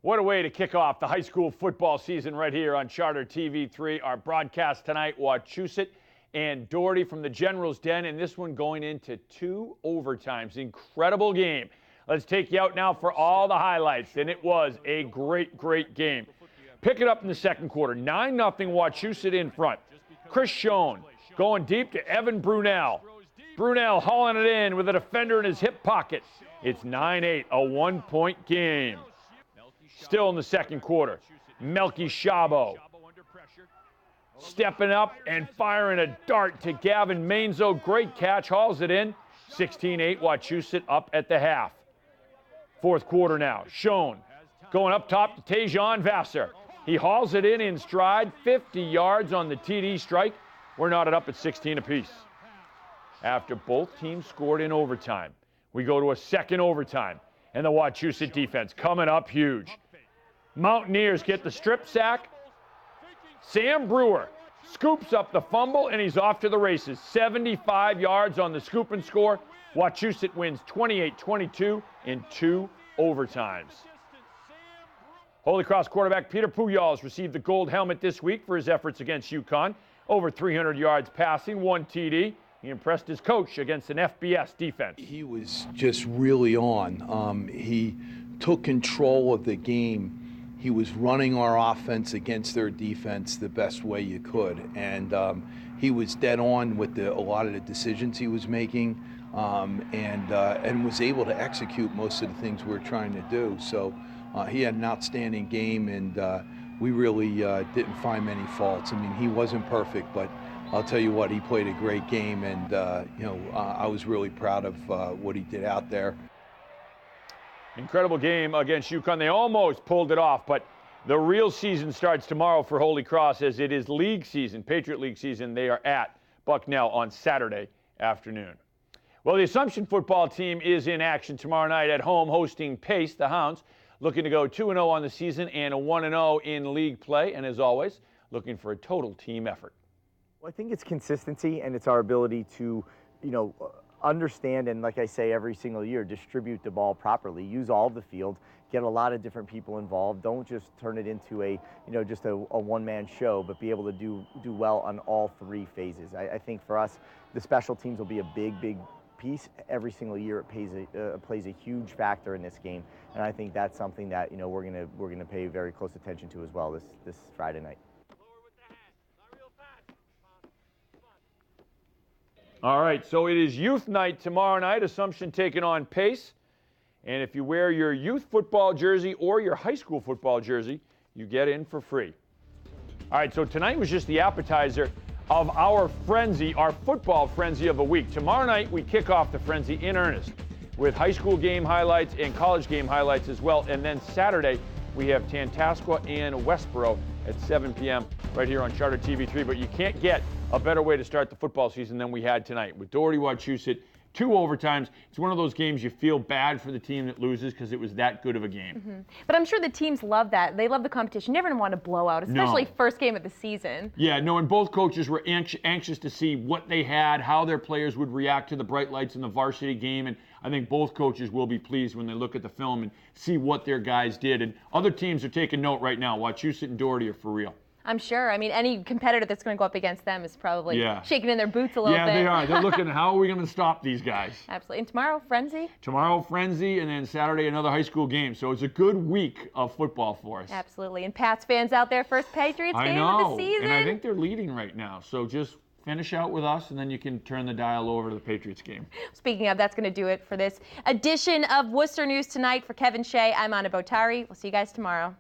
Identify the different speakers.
Speaker 1: What a way to kick off the high school football season right here on Charter TV3. Our broadcast tonight, Wachusett and Doherty from the General's Den, and this one going into 2 overtimes. Incredible game. Let's take you out now for all the highlights, and it was a great, great game. Pick it up in the second quarter. 9-0 Wachusett in front. Chris Shea going deep to Evan Brunel. Brunel hauling it in with a defender in his hip pocket. It's 9-8, a 1-point game. Still in the second quarter, Melky Shabo stepping up and firing a dart to Gavin Mainzo. Great catch, hauls it in. 16-8, Wachusett up at the half. Fourth quarter now, Shea going up top to Tejan Vassar. He hauls it in stride, 50 yards on the TD strike. We're knotted up at 16 apiece. After both teams scored in overtime, we go to a second overtime, and the Wachusett defense coming up huge. Mountaineers get the strip sack. Sam Brewer scoops up the fumble, and he's off to the races. 75 yards on the scoop and score. Wachusett wins 28-22 in 2 overtimes. Holy Cross quarterback Peter Pujols received the gold helmet this week for his efforts against UConn. Over 300 yards passing, 1 TD. He impressed his coach against an FBS defense.
Speaker 2: He was just really on. He took control of the game. He was running our offense against their defense the best way you could. And he was dead on with a lot of the decisions he was making and was able to execute most of the things we were trying to do. So he had an outstanding game, and we really didn't find many faults. I mean, he wasn't perfect, but I'll tell you what, he played a great game, and I was really proud of what he did out there.
Speaker 1: Incredible game against UConn. They almost pulled it off, but the real season starts tomorrow for Holy Cross as it is league season, Patriot League season. They are at Bucknell on Saturday afternoon. Well, the Assumption football team is in action tomorrow night at home hosting Pace, the Hounds, looking to go 2-0 on the season and a 1-0 in league play, and as always, looking for a total team effort.
Speaker 3: Well, I think it's consistency, and it's our ability to, understand and, like I say every single year, distribute the ball properly, use all of the field, get a lot of different people involved. Don't just turn it into a one-man show, but be able to do well on all 3 phases. I think for us, the special teams will be a big piece. Every single year it plays a huge factor in this game, and I think that's something that we're gonna pay very close attention to as well this Friday night.
Speaker 1: All right, so it is youth night tomorrow night. Assumption taking on Pace. And if you wear your youth football jersey or your high school football jersey, you get in for free. All right, so tonight was just the appetizer of our frenzy, our football frenzy of the week. Tomorrow night, we kick off the frenzy in earnest with high school game highlights and college game highlights as well. And then Saturday, we have Tantascwa and Westboro at 7 p.m. right here on Charter TV3. But you can't get a better way to start the football season than we had tonight with Doherty-Wachusett, 2 overtimes. It's one of those games you feel bad for the team that loses because it was that good of a game.
Speaker 4: Mm-hmm. But I'm sure the teams love that. They love the competition. You never want to blow out, especially first game of the season.
Speaker 1: Yeah, no, and both coaches were anxious to see what they had, how their players would react to the bright lights in the varsity game, and I think both coaches will be pleased when they look at the film and see what their guys did. And other teams are taking note right now. Wachusett and Doherty are for real.
Speaker 4: I'm sure. I mean, any competitor that's going to go up against them is probably shaking in their boots a little bit.
Speaker 1: Yeah, they are. They're looking at how are we going to stop these guys.
Speaker 4: Absolutely. And tomorrow, Frenzy?
Speaker 1: Tomorrow, Frenzy, and then Saturday, another high school game. So it's a good week of football for us.
Speaker 4: Absolutely. And Pats fans out there, first Patriots game of the season.
Speaker 1: And I think they're leading right now. So just finish out with us, and then you can turn the dial over to the Patriots game.
Speaker 4: Speaking of, that's going to do it for this edition of Worcester News Tonight. For Kevin Shea, I'm Anna Botari. We'll see you guys tomorrow.